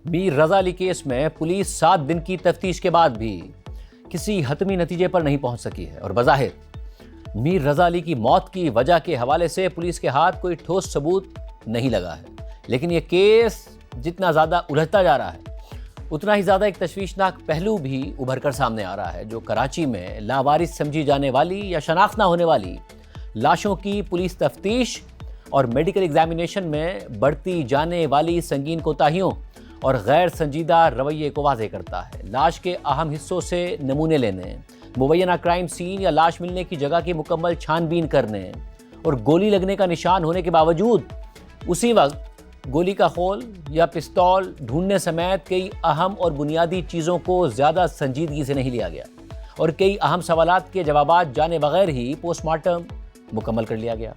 میر رضا علی case میں police 7 دن کی تفتیش کے بعد بھی کسی حتمی نتیجے پر نہیں پہنچ سکی ہے اور بظاہر میر رضا علی کی موت کی وجہ کے حوالے سے پولیس کے ہاتھ کوئی ٹھوس ثبوت نہیں لگا ہے۔ لیکن یہ کیس جتنا زیادہ الجھتا جا رہا ہے اتنا ہی زیادہ ایک تشویشناک پہلو بھی ابھر کر سامنے آ رہا ہے، جو کراچی میں لاوارث سمجھی جانے والی یا شناخت نہ ہونے والی لاشوں کی پولیس تفتیش اور میڈیکل ایگزامینیشن میں بڑھتی جانے والی سنگین کوتاہیوں اور غیر سنجیدہ رویے کو واضح کرتا ہے۔ لاش کے اہم حصوں سے نمونے لینے، مبینہ کرائم سین یا لاش ملنے کی جگہ کی مکمل چھان بین کرنے اور گولی لگنے کا نشان ہونے کے باوجود اسی وقت گولی کا خول یا پستول ڈھونڈنے سمیت کئی اہم اور بنیادی چیزوں کو زیادہ سنجیدگی سے نہیں لیا گیا اور کئی اہم سوالات کے جوابات جانے بغیر ہی پوسٹ مارٹم مکمل کر لیا گیا۔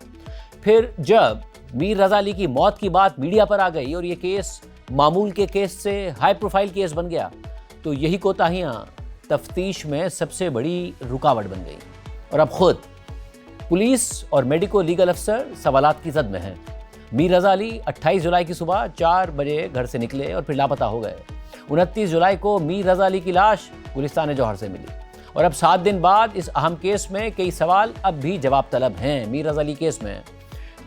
پھر جب میر رضا علی کی موت کی بات میڈیا پر آ گئی اور یہ کیس معمول کے کیس سے ہائی پروفائل کیس بن گیا تو یہی کوتاہیاں تفتیش میں سب سے بڑی رکاوٹ بن گئی اور اب خود پولیس اور میڈیکو لیگل افسر سوالات کی زد میں ہیں۔ میر رضا علی 28 جولائی کی صبح 4 بجے گھر سے نکلے اور پھر لاپتہ ہو گئے۔ 29 جولائی کو میر رضا علی کی لاش گلستان جوہر سے ملی اور اب 7 دن بعد اس اہم کیس میں کئی سوال اب بھی جواب طلب ہیں۔ میر رضا علی کیس میں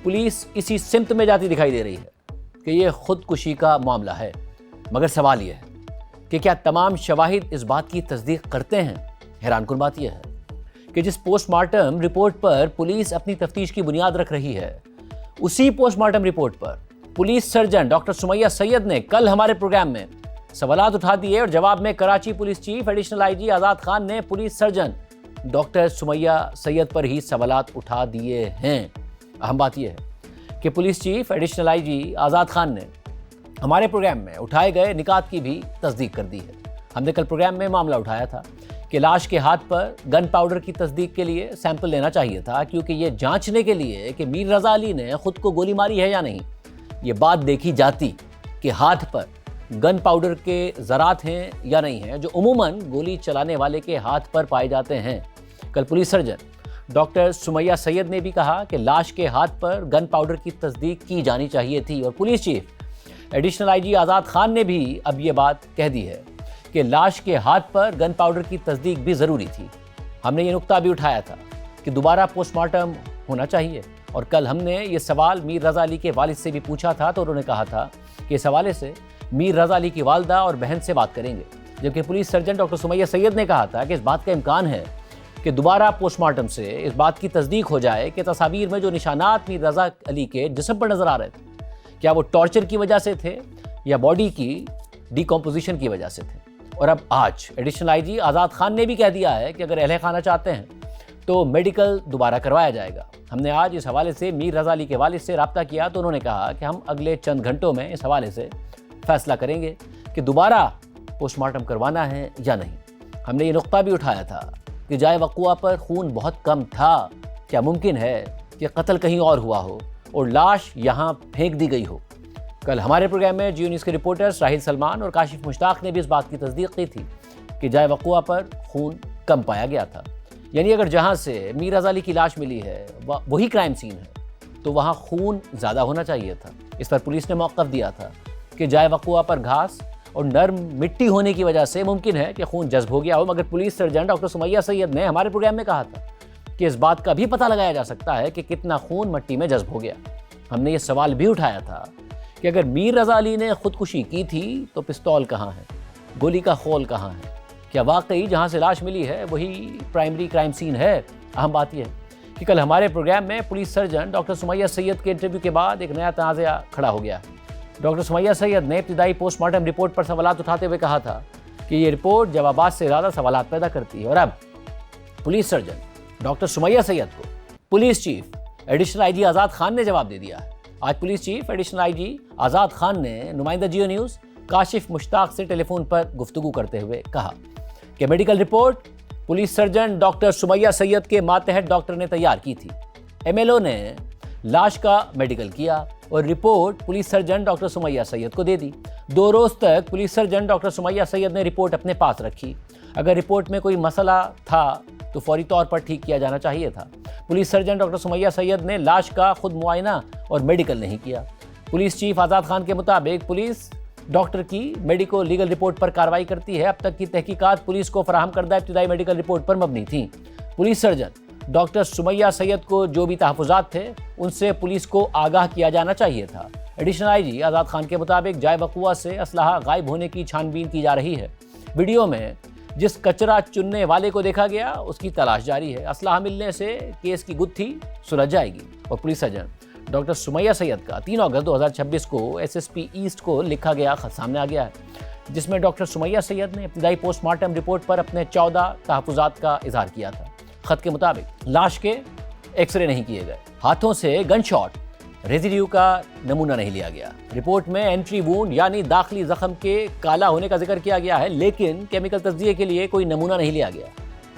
پولیس اسی سمت میں جاتی دکھائی دے رہی ہے کہ یہ خودکشی کا معاملہ ہے، مگر سوال یہ ہے کہ کیا تمام شواہد اس بات کی تصدیق کرتے ہیں؟ حیران کن بات یہ ہے کہ جس پوسٹ مارٹم رپورٹ پر پولیس اپنی تفتیش کی بنیاد رکھ رہی ہے، اسی پوسٹ مارٹم رپورٹ پر police surgeon doctor Sumaiya Syed نے کل ہمارے پروگرام میں سوالات اٹھا دیے اور جواب میں Karachi police chief additional I G Azad Khan نے police surgeon doctor Sumaiya Syed پر ہی سوالات اٹھا دیے ہیں۔ اہم بات یہ ہے کہ police chief additional I G Azad Khan نے ہمارے پروگرام میں اٹھائے گئے نکات کی بھی تصدیق کر دی ہے۔ ہم نے کل پروگرام میں معاملہ اٹھایا تھا کہ لاش کے ہاتھ پر گن پاؤڈر کی تصدیق کے لیے سیمپل لینا چاہیے تھا، کیونکہ یہ جانچنے کے لیے کہ میر رضا علی نے خود کو گولی ماری ہے یا نہیں، یہ بات دیکھی جاتی کہ ہاتھ پر گن پاؤڈر کے ذرات ہیں یا نہیں ہیں، جو عموماً گولی چلانے والے کے ہاتھ پر پائے جاتے ہیں۔ کل police surgeon doctor Sumaiya Syed نے بھی کہا کہ لاش کے ہاتھ پر گن پاؤڈر کی تصدیق کی جانی چاہیے تھی اور police chief additional I G Azad Khan نے بھی اب یہ بات کہہ دی ہے کہ لاش کے ہاتھ پر گن پاؤڈر کی تصدیق بھی ضروری تھی۔ ہم نے یہ نقطہ بھی اٹھایا تھا کہ دوبارہ پوسٹ مارٹم ہونا چاہیے اور کل ہم نے یہ سوال میر رضا علی کے والد سے بھی پوچھا تھا تو انہوں نے کہا تھا کہ اس حوالے سے میر رضا علی کی والدہ اور بہن سے بات کریں گے، جبکہ police surgeon doctor Sumaiya Syed نے کہا تھا کہ اس بات کا امکان ہے کہ دوبارہ پوسٹ مارٹم سے اس بات کی تصدیق ہو جائے کہ تصاویر میں جو نشانات میر رضا علی کے جسم پر نظر آ رہے تھے کیا وہ ٹارچر کی وجہ سے تھے یا باڈی کی ڈیکمپوزیشن کی وجہ سے تھے۔ اور اب آج additional I G Azad Khan نے بھی کہہ دیا ہے کہ اگر اہل خانہ چاہتے ہیں تو میڈیکل دوبارہ کروایا جائے گا۔ ہم نے آج اس حوالے سے میر رضا علی کے والد سے رابطہ کیا تو انہوں نے کہا کہ ہم اگلے چند گھنٹوں میں اس حوالے سے فیصلہ کریں گے کہ دوبارہ پوسٹ مارٹم کروانا ہے یا نہیں۔ ہم نے یہ نقطہ بھی اٹھایا تھا کہ جائے وقوع پر خون بہت کم تھا، کیا ممکن ہے کہ قتل کہیں اور ہوا ہو اور لاش یہاں پھینک دی گئی ہو۔ کل ہمارے پروگرام میں جیو نیوز کے رپورٹرز راحیل سلمان اور کاشف مشتاق نے بھی اس بات کی تصدیق کی تھی کہ جائے وقوع پر خون کم پایا گیا تھا، یعنی اگر جہاں سے میر رضا علی کی لاش ملی ہے وہی کرائم سین ہے تو وہاں خون زیادہ ہونا چاہیے تھا۔ اس پر پولیس نے موقف دیا تھا کہ جائے وقوع پر گھاس اور نرم مٹی ہونے کی وجہ سے ممکن ہے کہ خون جذب ہو گیا ہو، مگر police surgeon doctor Sumaiya Syed نے ہمارے پروگرام میں کہا تھا کہ اس بات کا بھی پتہ لگایا جا سکتا ہے کہ کتنا خون مٹی میں جذب ہو گیا۔ ہم نے یہ سوال بھی اٹھایا تھا کہ اگر میر رضا علی نے خودکشی کی تھی تو پستول کہاں ہے، گولی کا خول کہاں ہے، کیا واقعی جہاں سے لاش ملی ہے وہی پرائمری کرائم سین ہے؟ اہم بات یہ ہے کہ کل ہمارے پروگرام میں police surgeon doctor Sumaiya Syed کے انٹرویو کے بعد ایک نیا تنازعہ کھڑا ہو گیا۔ ڈاکٹر سمیہ سید نے ابتدائی پوسٹ مارٹم رپورٹ پر سوالات اٹھاتے ہوئے کہا تھا کہ یہ رپورٹ جوابات سے زیادہ سوالات پیدا کرتی ہے، اور اب police surgeon doctor Sumaiya Syed کو police chief additional I G Azad Khan نے جواب دے دیا ہے۔ آج police chief additional I G Azad Khan نے نمائندہ جیو نیوز کاشف مشتاق سے ٹیلی فون پر گفتگو کرتے ہوئے کہا کہ medical report police surgeon doctor Sumaiya Syed کے ماتحت ڈاکٹر نے تیار کی تھی۔ ایم ایل او نے لاش کا میڈیکل کیا اور report police surgeon doctor Sumaiya Syed کو دے دی۔ 2 روز تک police surgeon doctor Sumaiya Syed نے رپورٹ اپنے پاس رکھی۔ اگر رپورٹ میں کوئی مسئلہ تھا تو فوری طور پر ٹھیک کیا جانا چاہیے تھا۔ Police surgeon doctor Sumaiya Syed نے لاش کا خود معائنہ اور میڈیکل نہیں کیا۔ پولیس چیف آزاد خان کے مطابق پولیس डॉक्टर की मेडिको लीगल रिपोर्ट पर कार्रवाई करती है। अब तक की तहकीकात पुलिस को फराहम करदा इब्तिदाई मेडिकल रिपोर्ट पर मबनी थी। Police surgeon doctor Sumaiya Syed को जो भी तहफ़्फ़ुज़ात थे उनसे पुलिस को आगाह किया जाना चाहिए था। एडिशनल आईजी आज़ाद खान के मुताबिक जाए वक़ुआ से असलहा गायब होने की छानबीन की जा रही है। वीडियो में जिस कचरा चुनने वाले को देखा गया उसकी तलाश जारी है। असलहा मिलने से केस की गुत्थी सुलझ जाएगी। और police surgeon doctor Sumaiya Syed का 3 अगस्त 2026 को एसएसपी ईस्ट को लिखा गया खत सामने आ गया है, जिसमें डॉक्टर सुमैया सैयद ने इब्तिदाई पोस्टमार्टम रिपोर्ट पर अपने 14 तहफ़्फ़ुज़ात का इजहार किया था। खत के मुताबिक लाश के एक्सरे नहीं किए गए, हाथों से गन शॉट रेजिड्यू का नमूना नहीं लिया गया। रिपोर्ट में एंट्री वूंड यानी दाखिली जख्म के काला होने का जिक्र किया गया है, लेकिन केमिकल तज्ज़िये के लिए कोई नमूना नहीं लिया गया।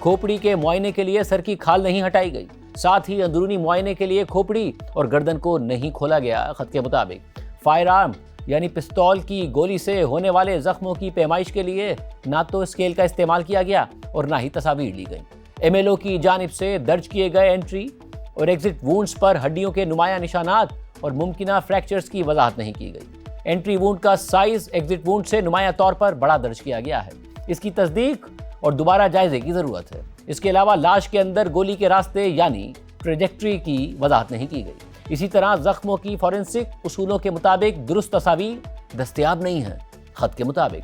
खोपड़ी के मुआयने के लिए सर की खाल नहीं हटाई गई, साथ ही अंदरूनी मुआयने के लिए खोपड़ी और गर्दन को नहीं खोला गया। खत के मुताबिक फायर आर्म यानी पिस्तौल की गोली से होने वाले जख्मों की पैमाइश के लिए ना तो स्केल का इस्तेमाल किया गया और ना ही तस्वीर ली गई। एमएलओ की जानिब से दर्ज किए गए एंट्री और एग्जिट वूंड्स पर हड्डियों के नुमाया निशानात और मुमकिना फ्रैक्चर्स की वजाहत नहीं की गई। एंट्री वूंड का साइज एग्जिट वूंड से नुमाया तौर पर बड़ा दर्ज किया गया है। इसकी तस्दीक और दोबारा जायजे की ज़रूरत है। इसके अलावा लाश के अंदर गोली के रास्ते यानी ट्रेजेक्ट्री की वजाहत नहीं की गई। इसी तरह जख्मों की फॉरेंसिक उसूलों के मुताबिक दुरुस्त तस्वीर दस्तयाब नहीं है। खत के मुताबिक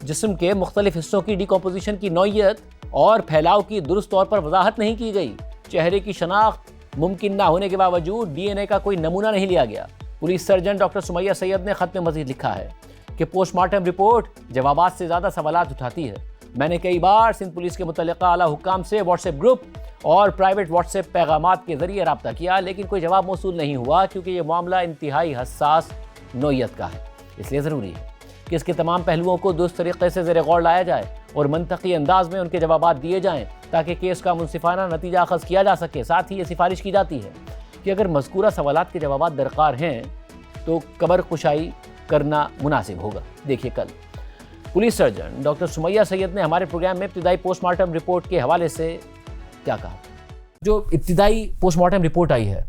जिस्म के मुख्तलिफ हिस्सों की डिकम्पोजिशन की नौइयत और फैलाव की दुरुस्त तौर पर वजाहत नहीं की गई। चेहरे की शनाख्त मुमकिन ना होने के बावजूद डीएनए का कोई नमूना नहीं लिया गया। Police surgeon doctor Sumaiya Syed ने खत में मज़ीद लिखा है कि पोस्टमार्टम रिपोर्ट जवाबात से ज़्यादा सवालात उठाती है। मैंने कई बार सिंध पुलिस के मुतल्लिका आला हुक्काम से व्हाट्सएप ग्रुप और प्राइवेट व्हाट्सएप पैगामात के ज़रिए रब्ता किया, लेकिन कोई जवाब मौसूल नहीं हुआ, क्योंकि ये मामला इंतहाई हसास नौइयत का है। इसलिए ज़रूरी है कि इसके तमाम पहलुओं को दुरुस्त तरीके से ज़ेर गौर लाया जाए और मंतकी अंदाज में उनके जवाबात दिए जाएँ, ताकि केस का मुनसिफाना नतीजा अखज़ किया जा सके। साथ ही ये सिफारिश की जाती है कि अगर मज़कूरा सवालात के जवाबात दरकार हैं तो कब्र कुशाई करना मुनासिब होगा। देखिए, कल police surgeon doctor Sumaiya Syed ने हमारे प्रोग्राम में इब्तिदाई पोस्टमार्टम रिपोर्ट के हवाले से क्या कहा। जो इब्तिदाई पोस्टमार्टम रिपोर्ट आई है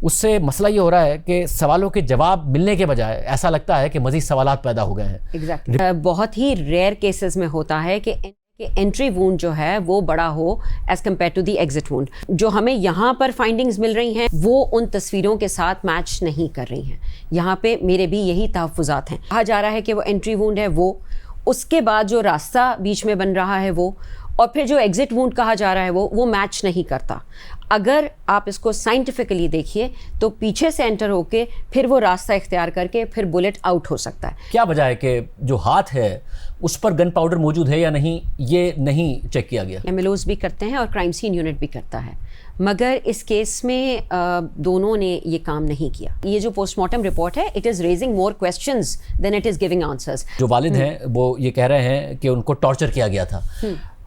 उससे मसला ये हो रहा है कि सवालों के जवाब मिलने के बजाय ऐसा लगता है कि मज़ीद सवालात पैदा हो गए हैं। एग्जैक्टली बहुत ही रेयर केसेस में होता है कि एंट्री वूंड जो है वो बड़ा हो as compare to the exit wound. जो हमें यहाँ पर फाइंडिंग्स मिल रही हैं वो उन तस्वीरों के साथ मैच नहीं कर रही हैं। यहाँ पे मेरे भी यही तहफ़्फ़ुज़ात हैं। कहा जा रहा है कि वो एंट्री वूंड है, वो उसके बाद जो रास्ता बीच में बन रहा है वो, और फिर जो एग्जिट वूंड कहा जा रहा है वो मैच नहीं करता। अगर आप इसको साइंटिफिकली देखिए तो पीछे से एंटर होके फिर वो रास्ता इख्तियार करके फिर बुलेट आउट हो सकता है। क्या वजह है कि जो हाथ है उस पर गन पाउडर मौजूद है या नहीं, ये नहीं चेक किया गया? एमएलओज भी करते हैं और क्राइम सीन यूनिट भी करता है, मगर इस केस में दोनों ने ये काम नहीं किया। ये जो पोस्टमार्टम रिपोर्ट है it is raising more questions than it is giving answers. जो वालिद हैं वो ये कह रहे हैं कि उनको टॉर्चर किया गया था,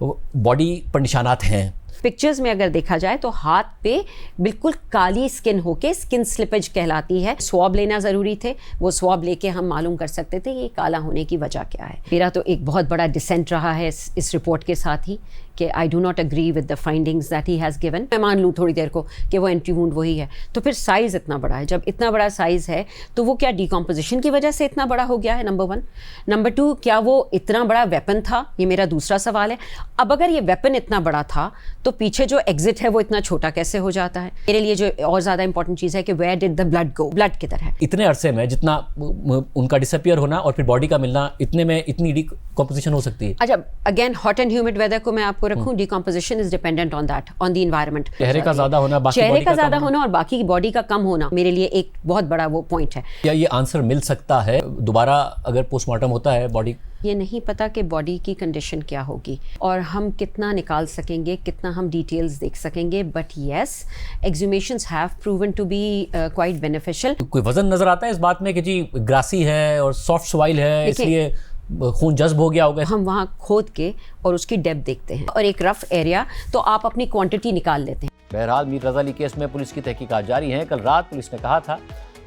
बॉडी पर निशानात हैं। पिक्चर्स में अगर देखा जाए तो हाथ पे बिल्कुल काली स्किन होके स्किन स्लिपेज कहलाती है। स्वॉब लेना ज़रूरी थे, वो स्वॉब लेके हम मालूम कर सकते थे ये काला होने की वजह क्या है। मेरा तो एक बहुत बड़ा डिसेंट रहा है इस रिपोर्ट के साथ ही कि I do not agree with the findings that he has given. मैं मान लूँ थोड़ी देर को कि वो एंट्री वूंड वही है, तो फिर साइज़ इतना बड़ा है। जब इतना बड़ा साइज़ है तो वो क्या डिकम्पोजिशन की वजह से इतना बड़ा हो गया है, नंबर 1। नंबर 2, क्या वो इतना बड़ा वेपन था, ये मेरा दूसरा सवाल है। अब अगर ये वेपन इतना बड़ा था तो पीछे जो एग्जिट है वो इतना छोटा कैसे हो जाता है? मेरे लिए जो और ज़्यादा इंपॉर्टेंट चीज़ है कि where did the blood go, blood किधर है। इतने अरसे में जितना उनका डिसअपियर होना और फिर बॉडी का मिलना, इतने में इतनी डिकम्पोजिशन हो सकती है। अच्छा, again hot and humid weather को मैं आपको रखूं, decomposition is dependent on that, on the environment. चेहरे का ज़्यादा होना, बाकी चेहरे का ज़्यादा होना और बाकी बॉडी का कम होना मेरे लिए एक बहुत बड़ा वो पॉइंट है। क्या ये आंसर मिल सकता है दोबारा अगर पोस्टमार्टम होता है बॉडी? ये नहीं पता कि बॉडी की कंडीशन क्या होगी और हम कितना निकाल सकेंगे, कितना हम डिटेल्स देख सकेंगे, but yes exhumations have proven to be quite beneficial. कोई वजन नजर आता है इस बात में कि जी ग्रासी है और सॉफ्ट सॉइल है इसलिए खून जज्ब हो गया होगा? हम वहाँ खोद के और उसकी डेप्थ देखते हैं और एक रफ एरिया, तो आप अपनी क्वांटिटी निकाल लेते हैं। बहरहाल मीर रज़ा अली केस में पुलिस की तहकीकात जारी है। कल रात पुलिस ने कहा था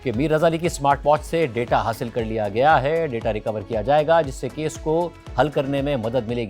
कि मीर रज़ा अली की स्मार्ट वॉच से डेटा हासिल कर लिया गया है, डेटा रिकवर किया जाएगा जिससे केस को हल करने में मदद मिलेगी।